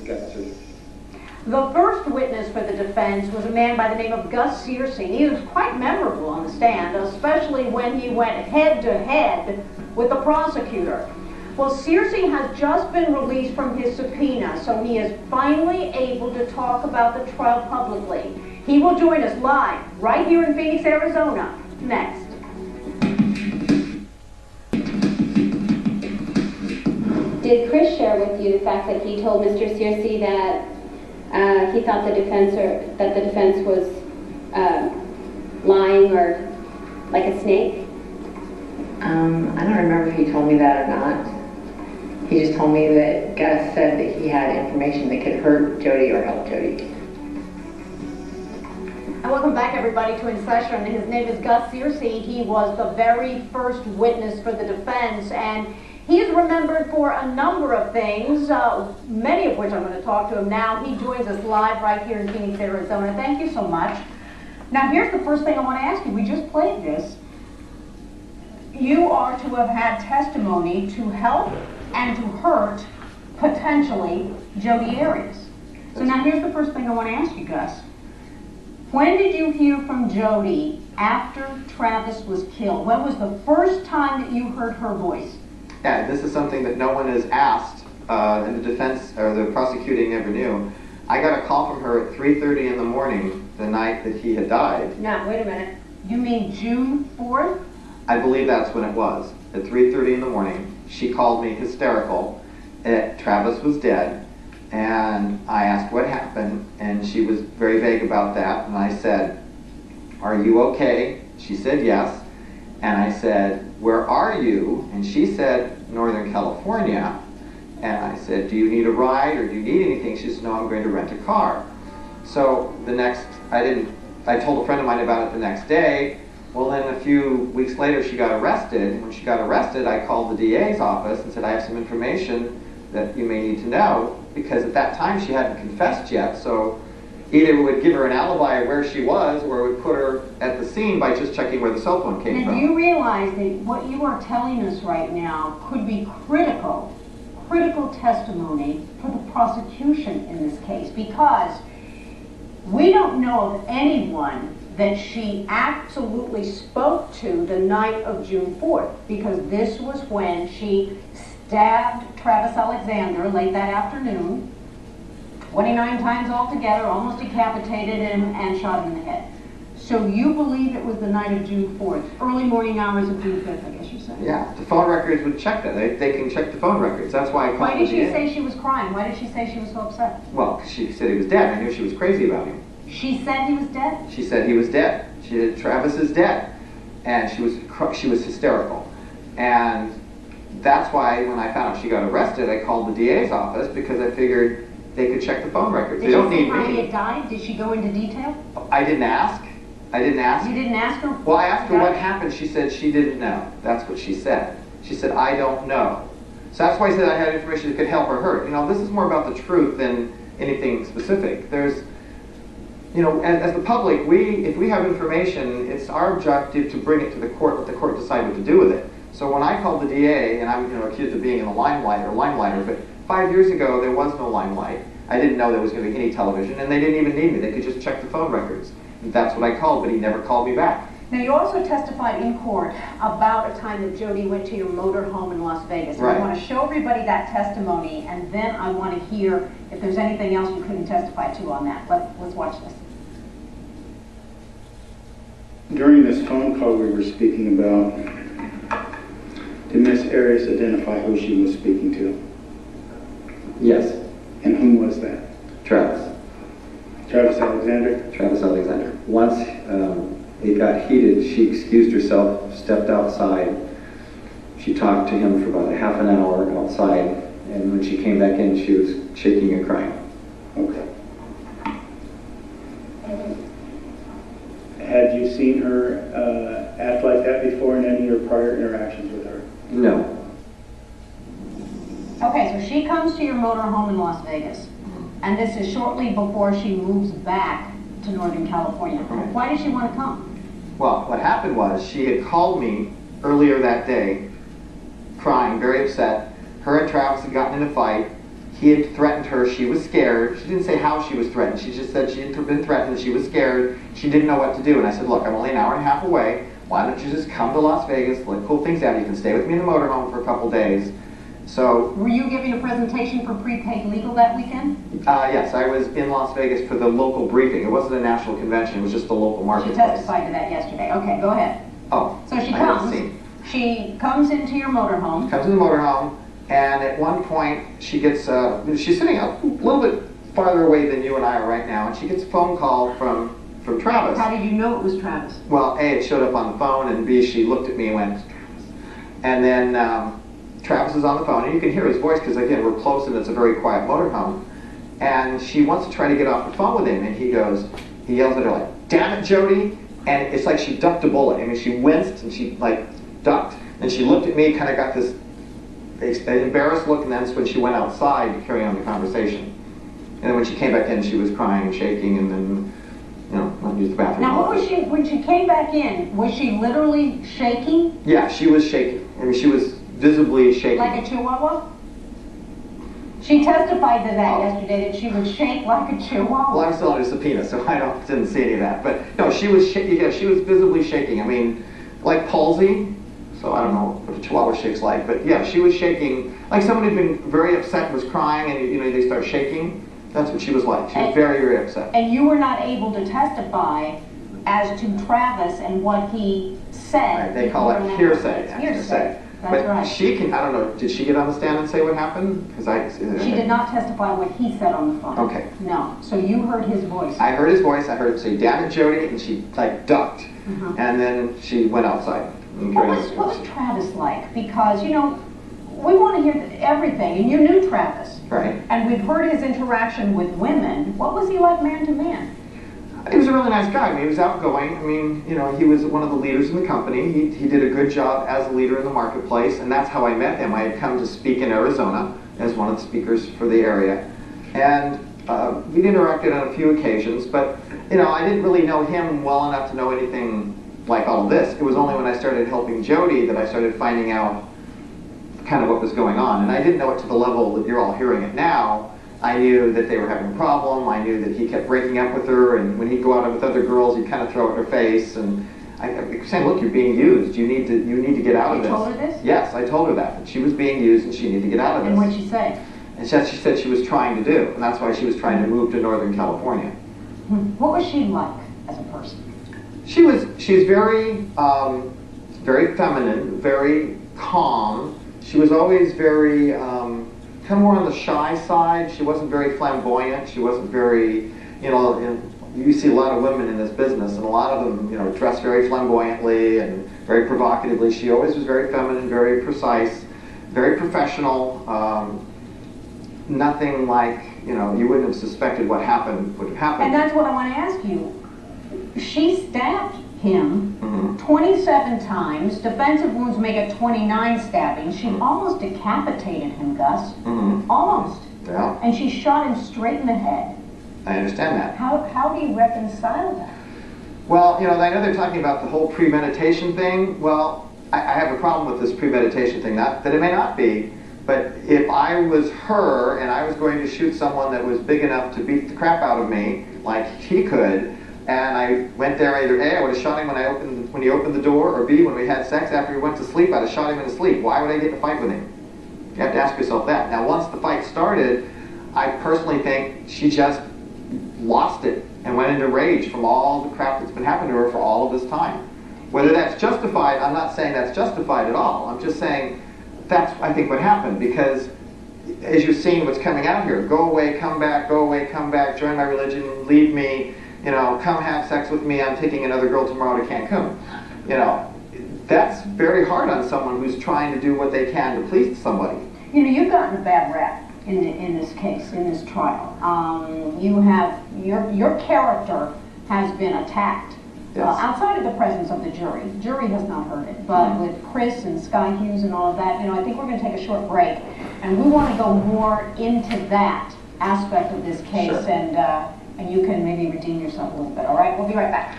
Gus Searcy. The first witness for the defense was a man by the name of Gus Searcy. He was quite memorable on the stand, especially when he went head-to-head with the prosecutor. Well, Searcy has just been released from his subpoena, so he is finally able to talk about the trial publicly. He will join us live right here in Phoenix, Arizona, next. Did Chris share with you the fact that he told Mr. Searcy that he thought the defense was lying or like a snake? I don't remember if he told me that or not. He just told me that Gus said that he had information that could hurt Jodi or help Jodi. And welcome back, everybody, to In Session. His name is Gus Searcy. He was the very first witness for the defense, and he is remembered for a number of things, many of which I'm going to talk to him now. He joins us live right here in Phoenix, Arizona. Thank you so much. Now, here's the first thing I want to ask you. We just played this. You are to have had testimony to help and to hurt, potentially, Jodi Arias. So now here's the first thing I want to ask you, Gus. When did you hear from Jodi after Travis was killed? When was the first time that you heard her voice? Yeah, this is something that no one has asked, and the defense or the prosecuting ever knew. I got a call from her at 3:30 in the morning the night that he had died. Now, wait a minute. You mean June 4th? I believe that's when it was. At 3:30 in the morning, she called me hysterical that Travis was dead, and I asked what happened, and she was very vague about that, and I said, "Are you okay?" She said yes, and I said, "Where are you?" And she said, "Northern California." And I said, "Do you need a ride or do you need anything?" She said, "No, I'm going to rent a car." So I told a friend of mine about it the next day. Well, then a few weeks later, she got arrested. When she got arrested, I called the DA's office and said, "I have some information that you may need to know," because at that time she hadn't confessed yet. So either it would give her an alibi of where she was, or it would put her at the scene by just checking where the cell phone came from. Do you realize that what you are telling us right now could be critical testimony for the prosecution in this case? Because we don't know of anyone that she absolutely spoke to the night of June 4th, because this was when she stabbed Travis Alexander late that afternoon, 29 times altogether, almost decapitated him and shot him in the head. So you believe it was the night of June 4th, early morning hours of June 5th, I guess you said. Yeah, the phone records would check that. They can check the phone records. That's why I called. Why did she say she was crying? Why did she say she was so upset? Well, 'cause she said he was dead. I knew she was crazy about him. She said he was dead? She said he was dead. She said Travis is dead, and she was hysterical. And that's why when I found out she got arrested, I called the DA's office, because I figured they could check the phone records. They don't need me. Did she say how he had died? Did she go into detail? I didn't ask. You didn't ask her? Well, I asked her what happened. She said she didn't know. That's what she said. She said, "I don't know." So that's why I said I had information that could help or hurt. You know, this is more about the truth than anything specific. There's, you know, as the public, if we have information, it's our objective to bring it to the court, let the court decide what to do with it. So when I called the DA, and I'm accused of being in the limelighter, but 5 years ago there was no limelight. I didn't know there was going to be any television, and they didn't even need me. They could just check the phone records. And that's what I called, but he never called me back. Now, you also testified in court about a time that Jodi went to your motor home in Las Vegas. Right. I want to show everybody that testimony, and then I want to hear if there's anything else you couldn't testify to on that. Let's watch this. During this phone call we were speaking about, did Miss Arias identify who she was speaking to? Yes. And whom was that? Travis. Travis Alexander? Travis Alexander. Once it got heated, she excused herself, stepped outside. She talked to him for about a half an hour outside, and when she came back in, she was shaking and crying. Okay. Had you seen her act like that before in any of your prior interactions with her? No. Okay, so she comes to your motor home in Las Vegas, and this is shortly before she moves back to Northern California. Right. Why did she want to come? Well, what happened was she had called me earlier that day, crying, very upset. Her and Travis had gotten in a fight. he had threatened her. She was scared. She didn't say how she was threatened. She just said she had been threatened. She was scared. She didn't know what to do. And I said, look, I'm only an hour and a half away. Why don't you just come to Las Vegas, let cool things out. You can stay with me in the motorhome for a couple days. So, were you giving a presentation for prepaid legal that weekend? Yes, I was in Las Vegas for the local briefing. It wasn't a national convention. It was just the local marketplace. She testified to that yesterday. Okay, go ahead. Oh, so she comes into your motorhome. Comes in the motorhome, and at one point she gets, she's sitting a little bit farther away than you and I are right now, and she gets a phone call from Travis. How did you know it was Travis? Well, A, it showed up on the phone, and B, she looked at me and went, Travis. And then Travis is on the phone, and you can hear his voice because, again, we're close and it's a very quiet motorhome. And she wants to try to get off the phone with him, and he yells at her like, damn it, Jodi. And it's like she ducked a bullet. I mean, she winced and she like ducked. And she looked at me, kind of got this embarrassed look, and that's when she went outside to carry on the conversation. And then when she came back in, she was crying and shaking, and then, you know, went to use the bathroom. Now, what was she, when she came back in, was she literally shaking? Yeah, she was shaking. I mean, she was visibly shaking. Like a chihuahua? She testified to that yesterday, that she would shake like a chihuahua. Well, I'm still under subpoena, so I didn't see any of that. But no, she was shaking. Yeah, she was visibly shaking. I mean, like palsy. So I don't know what a chihuahua shakes like, but yeah, she was shaking like someone who'd been very upset, was crying, and you know they start shaking. That's what she was like. She was very, very upset. And you were not able to testify as to Travis and what he said. Right, they call it hearsay. Hearsay. That's but right. she can, I don't know, did she get on the stand and say what happened? She did not testify what he said on the phone. Okay. No. So you heard his voice. I heard his voice. I heard him say, damn it, Jodi, and she like ducked. And then she went outside. What was Travis like? Because, you know, we want to hear everything, and you knew Travis. Right. And we've heard his interaction with women. What was he like man to man? He was a really nice guy. I mean, he was outgoing. I mean, you know, he was one of the leaders in the company. He did a good job as a leader in the marketplace, and that's how I met him. I had come to speak in Arizona as one of the speakers for the area. And we'd interacted on a few occasions, but, you know, I didn't really know him well enough to know anything like all of this. It was only when I started helping Jodi that I started finding out kind of what was going on. And I didn't know it to the level that you're all hearing it now. I knew that they were having a problem. I knew that he kept breaking up with her, and when he'd go out with other girls, he'd kind of throw it in her face. And I was saying, look, you're being used. You need to get out of this. You told her this? Yes, I told her that she was being used and she needed to get out of this. And what'd she say? And she said she was trying to do, and that's why she was trying to move to Northern California. What was she like as a person? She's very, very feminine, very calm. She was always very, kind of more on the shy side. She wasn't very flamboyant. She wasn't very, you know, you see a lot of women in this business, and a lot of them, you know, dress very flamboyantly and very provocatively. She always was very feminine, very precise, very professional. Nothing like, you know, you wouldn't have suspected what happened would have happened. And that's what I want to ask you. She stabbed him 27 times. Defensive wounds make it 29 stabbings. She almost decapitated him, Gus. Almost. Yeah. And she shot him straight in the head. I understand that. How do you reconcile that? Well, you know, I know they're talking about the whole premeditation thing. Well, I have a problem with this premeditation thing. Not that it may not be, but if I was her and I was going to shoot someone that was big enough to beat the crap out of me, like he could, and I went there, either A, I would have shot him when he opened the door, or B, when we had sex after he went to sleep, I'd have shot him in his sleep. Why would I get in a fight with him? You have to ask yourself that. Now, once the fight started, I personally think she just lost it and went into rage from all the crap that's been happening to her for all of this time. Whether that's justified, I'm not saying that's justified at all. I'm just saying that's, I think, what happened, because as you're seeing what's coming out here, go away, come back, join my religion, leave me, you know, come have sex with me, I'm taking another girl tomorrow to Cancun. You know, that's very hard on someone who's trying to do what they can to please somebody. You know, you've gotten a bad rap in this case, in this trial. You have, your character has been attacked. Yes. Outside of the presence of the jury. The jury has not heard it, but with Chris and Sky Hughes and all of that, you know, I think we're going to take a short break, and we want to go more into that aspect of this case, sure. And you can maybe redeem yourself a little bit. All right, we'll be right back.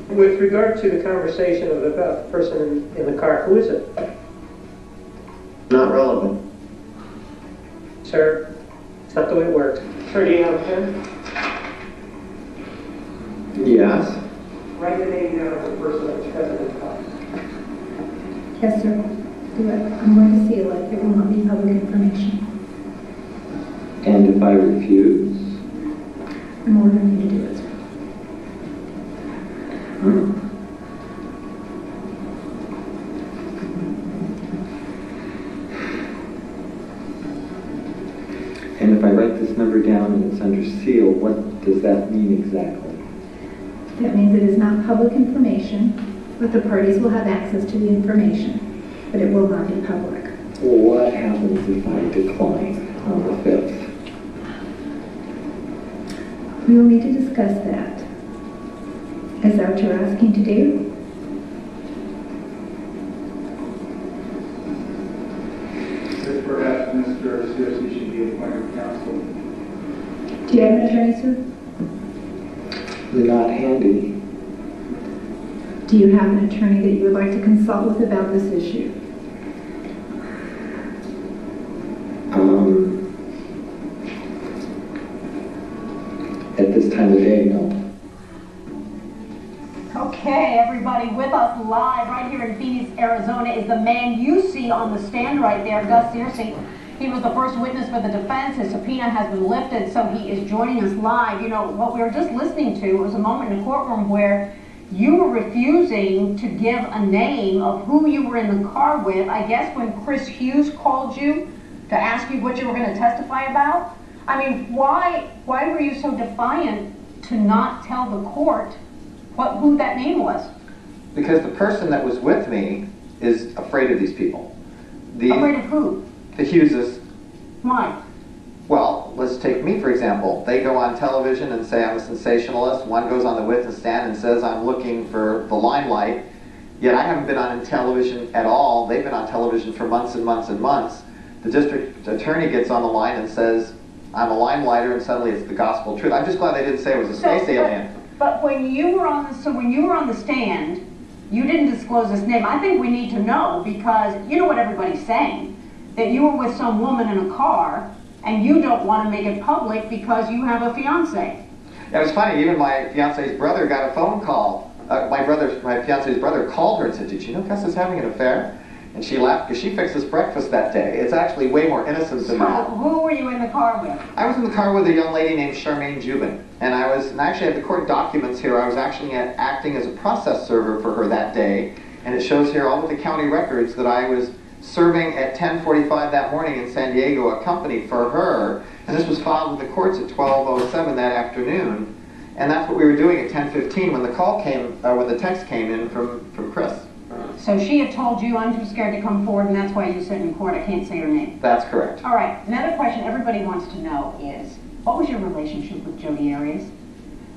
With regard to the conversation about the person in the car, who is it? Not relevant. Sir, is that the way it works? Sir, do you have a pen? Yes. Write the name down of the person that's present in the class. Yes, sir. Do it. I'm going to seal it. It will not be public information. And if I refuse? I'm ordering you to do it, sir. And if I write this number down and it's under seal, what does that mean exactly? That means it is not public information, but the parties will have access to the information, but it will not be public. Well, what happens if I decline on the 5th? We will need to discuss that. Is that what you're asking to do? If perhaps Mr. Searcy should be appointed counsel. Do you have an attorney, sir? They're not handy. Do you have an attorney that you would like to consult with about this issue? At this time of day, no. Okay, everybody, with us live right here in Phoenix, Arizona is the man you see on the stand right there, Gus Searcy. He was the first witness for the defense. His subpoena has been lifted, so he is joining us live. You know, what we were just listening to was a moment in the courtroom where you were refusing to give a name of who you were in the car with. I guess when Chris Hughes called you to ask you what you were going to testify about. I mean, why were you so defiant to not tell the court who that name was? Because the person that was with me is afraid of these people. Afraid of who? The Hugheses. Why? Well, let's take me for example. They go on television and say I'm a sensationalist. One goes on the witness stand and says I'm looking for the limelight. Yet I haven't been on television at all. They've been on television for months and months and months. The district attorney gets on the line and says I'm a limelighter, and suddenly it's the gospel truth. I'm just glad they didn't say it was a space alien. But when you were on the stand, you didn't disclose this name. I think we need to know, because you know what everybody's saying, that you were with some woman in a car and you don't want to make it public because you have a fiance. Yeah, it was funny. Even my fiance's brother got a phone call. My fiance's brother called her and said, "Did you know Gus is having an affair?" And she laughed because she fixed us breakfast that day. It's actually way more innocent than that. So who were you in the car with? I was in the car with a young lady named Charmaine Jubin, and I actually have the court documents here. I was actually acting as a process server for her that day, and it shows here all of the county records that I was serving at 10:45 that morning in San Diego, accompanied for her, and this was filed with the courts at 12:07 that afternoon, and that's what we were doing at 10:15 when the call came, when the text came in from Chris. So she had told you, I'm too scared to come forward, and that's why you said in court, I can't say her name. That's correct. All right, another question everybody wants to know is, what was your relationship with Jodi Arias?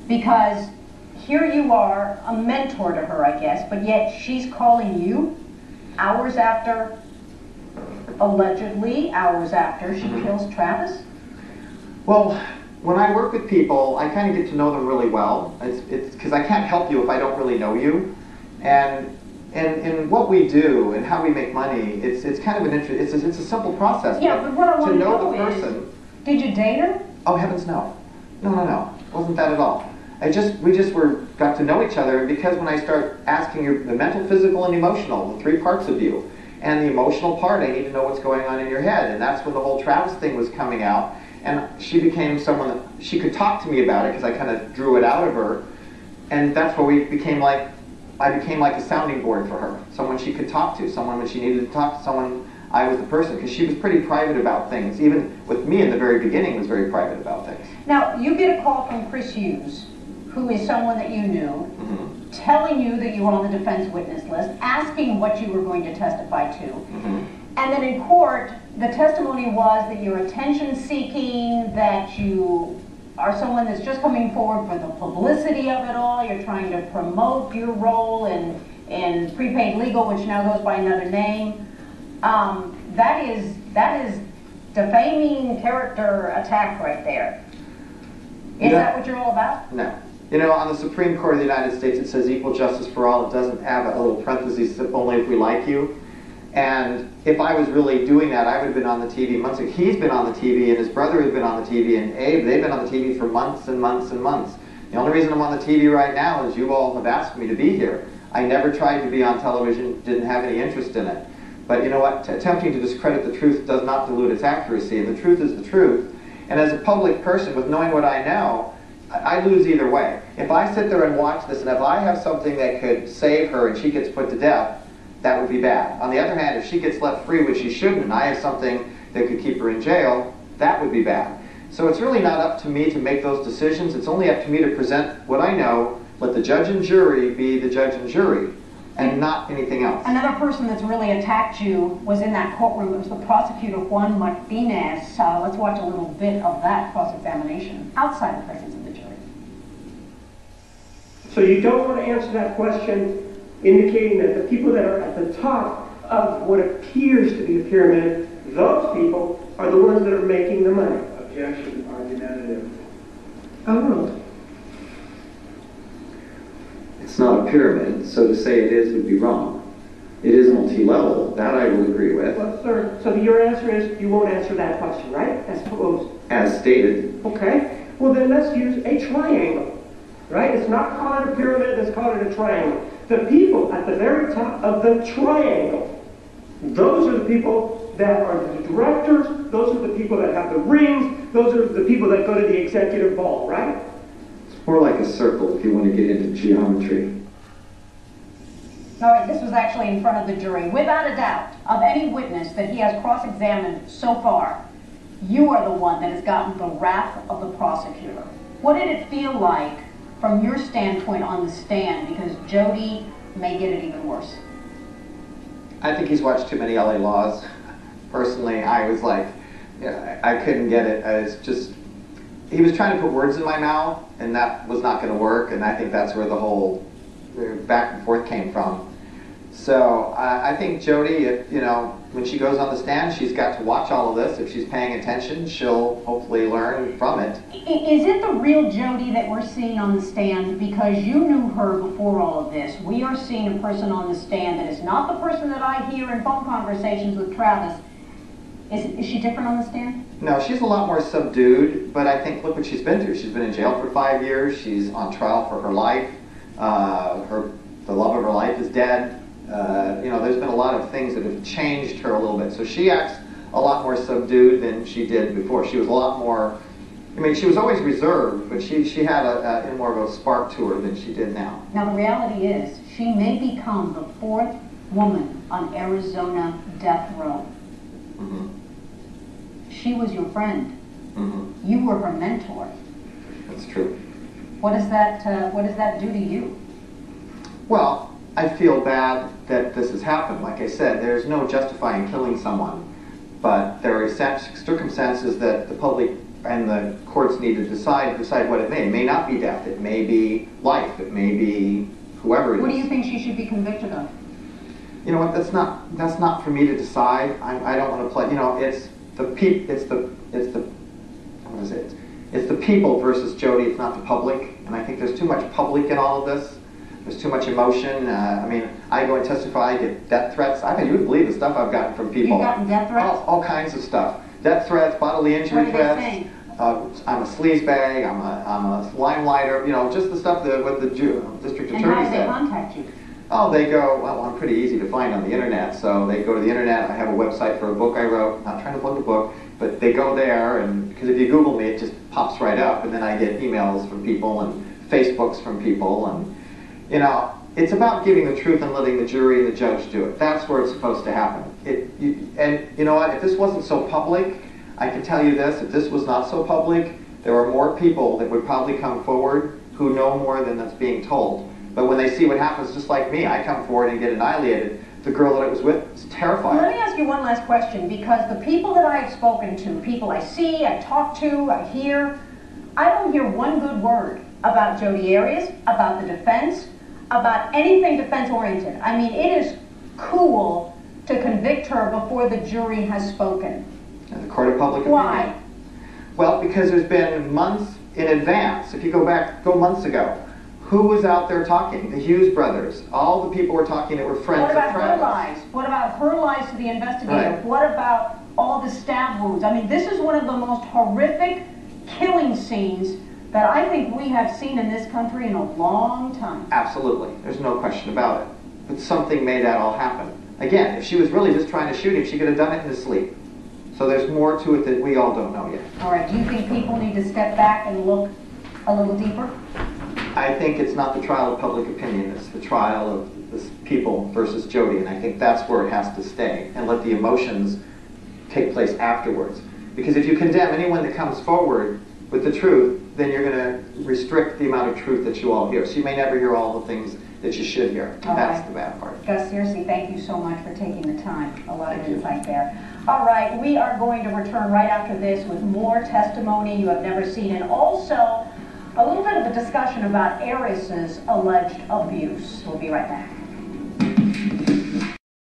Because here you are, a mentor to her, I guess, but yet she's calling you hours after, allegedly hours after she kills Travis? Well, when I work with people, I kind of get to know them really well. It's because I can't help you if I don't really know you. And what we do and how we make money, it's kind of it's a simple process. Yeah, but what I want to know the person. Did you date her? Oh heavens, no. No. Wasn't that at all. We just got to know each other, and because when I start asking you the mental, physical, and emotional, the three parts of you, and the emotional part, I need to know what's going on in your head, and that's when the whole Travis thing was coming out, and she became someone that she could talk to me about it because I kind of drew it out of her, and that's where I became like a sounding board for her, someone she could talk to, someone when she needed to talk to someone. I was the person, because she was pretty private about things. Even with me in the very beginning, was very private about things. Now, you get a call from Chris Hughes, who is someone that you knew, telling you that you were on the defense witness list, asking what you were going to testify to. And then in court, the testimony was that you're attention-seeking, that you are someone that's just coming forward for the publicity of it all. You're trying to promote your role in prepaid legal, which now goes by another name. That is defaming character attack right there. Is that what you're all about? No. You know, on the Supreme Court of the United States, it says equal justice for all. It doesn't have a little parenthesis, only if we like you. And if I was really doing that, I would have been on the TV months ago. He's been on the TV, and his brother has been on the TV, and Abe, they've been on the TV for months and months and months. The only reason I'm on the TV right now is you all have asked me to be here. I never tried to be on television, didn't have any interest in it. But you know what? Attempting to discredit the truth does not dilute its accuracy, and the truth is the truth. And as a public person, with knowing what I know, I lose either way. If I sit there and watch this, and if I have something that could save her and she gets put to death, that would be bad. On the other hand, if she gets left free, which she shouldn't, and I have something that could keep her in jail, that would be bad. So it's really not up to me to make those decisions. It's only up to me to present what I know, let the judge and jury be the judge and jury, and not anything else. Another person that's really attacked you was in that courtroom. It was the prosecutor, Juan Martinez. Let's watch a little bit of that cross-examination outside the presence of the jury. So you don't want to answer that question indicating that the people that are at the top of what appears to be a pyramid, those people are the ones that are making the money. Objection, argumentative. Overruled. It's not a pyramid, so to say it is would be wrong. It is multi-level, that I will agree with. Well, sir, so your answer is you won't answer that question, right? As proposed. As stated. Okay. Well, then let's use a triangle, right? It's not called a pyramid, let's call it a triangle. The people at the very top of the triangle, those are the people that are the directors, those are the people that have the rings, those are the people that go to the executive ball, right? It's more like a circle if you want to get into geometry. All right, this was actually in front of the jury. Without a doubt, of any witness that he has cross-examined so far, you are the one that has gotten the wrath of the prosecutor. What did it feel like from your standpoint on the stand? Because Jodi may get it even worse. I think he's watched too many LA Laws. Personally, I was like, yeah, I couldn't get it. It's just, he was trying to put words in my mouth, and that was not going to work, and I think that's where the whole back and forth came from. So I think Jodi, you know, when she goes on the stand, she's got to watch all of this. If she's paying attention, she'll hopefully learn from it. Is it the real Jodi that we're seeing on the stand? Because you knew her before all of this. We are seeing a person on the stand that is not the person that I hear in phone conversations with Travis. Is she different on the stand? No, she's a lot more subdued, but I think, look what she's been through. She's been in jail for 5 years. She's on trial for her life. The love of her life is dead. You know, there's been a lot of things that have changed her a little bit. So she acts a lot more subdued than she did before. She was a lot more, I mean, she was always reserved, but she had more of a spark to her than she did now. Now the reality is, she may become the 4th woman on Arizona death row. Mm-hmm. She was your friend. Mm-hmm. You were her mentor. That's true. What does that do to you? Well, I feel bad that this has happened. Like I said, there's no justifying killing someone, but there are circumstances that the public and the courts need to decide what it may. It may not be death. It may be life. It may be whoever it is. What do you think she should be convicted of? You know what? That's not for me to decide. I don't want to play. You know, it's the people versus Jodi. It's not the public, and I think there's too much public in all of this. There's too much emotion. I mean, I go and testify, I get death threats. I mean, you would believe the stuff I've gotten from people. You've gotten death threats? All kinds of stuff. Death threats, bodily injury threats. What are they saying? I'm a sleazebag. I'm a limelighter. You know, just the stuff that what the district attorney said. And how do they contact you? Oh, they go, well, I'm pretty easy to find on the internet. So they go to the internet. I have a website for a book I wrote. Not trying to plug the book, but they go there, and because if you Google me, it just pops right up. And then I get emails from people and Facebooks from people, and you know, it's about giving the truth and letting the jury and the judge do it. That's where it's supposed to happen. And you know what? If this wasn't so public, I can tell you this: if this was not so public, there are more people that would probably come forward who know more than that's being told. But when they see what happens, just like me, I come forward and get annihilated. The girl that I was with is terrified. Let me ask you one last question, because the people that I have spoken to, people I see, I talk to, I hear, I don't hear one good word about Jodi Arias, about the defense, about anything defense-oriented. I mean, it is cool to convict her before the jury has spoken. And the court of public opinion. Why? Well, because there's been months in advance. If you go months ago, Who was out there talking? The Hughes brothers. All the people were talking that were friends What of about her Travis. lies? What about her lies to the investigator? Right. What about all the stab wounds? I mean, this is one of the most horrific killing scenes that I think we have seen in this country in a long time. Absolutely. There's no question about it. But something made that all happen. Again, if she was really just trying to shoot him, she could have done it in his sleep. So there's more to it that we all don't know yet. All right, do you think people need to step back and look a little deeper? I think it's not the trial of public opinion, it's the trial of the people versus Jodi, and I think that's where it has to stay, and let the emotions take place afterwards. Because if you condemn anyone that comes forward with the truth, then you're going to restrict the amount of truth that you all hear. So you may never hear all the things that you should hear. That's the bad part. Gus Searcy, thank you so much for taking the time. A lot of insight there. All right, we are going to return right after this with more testimony you have never seen, and also a little bit of a discussion about Aris's alleged abuse. We'll be right back.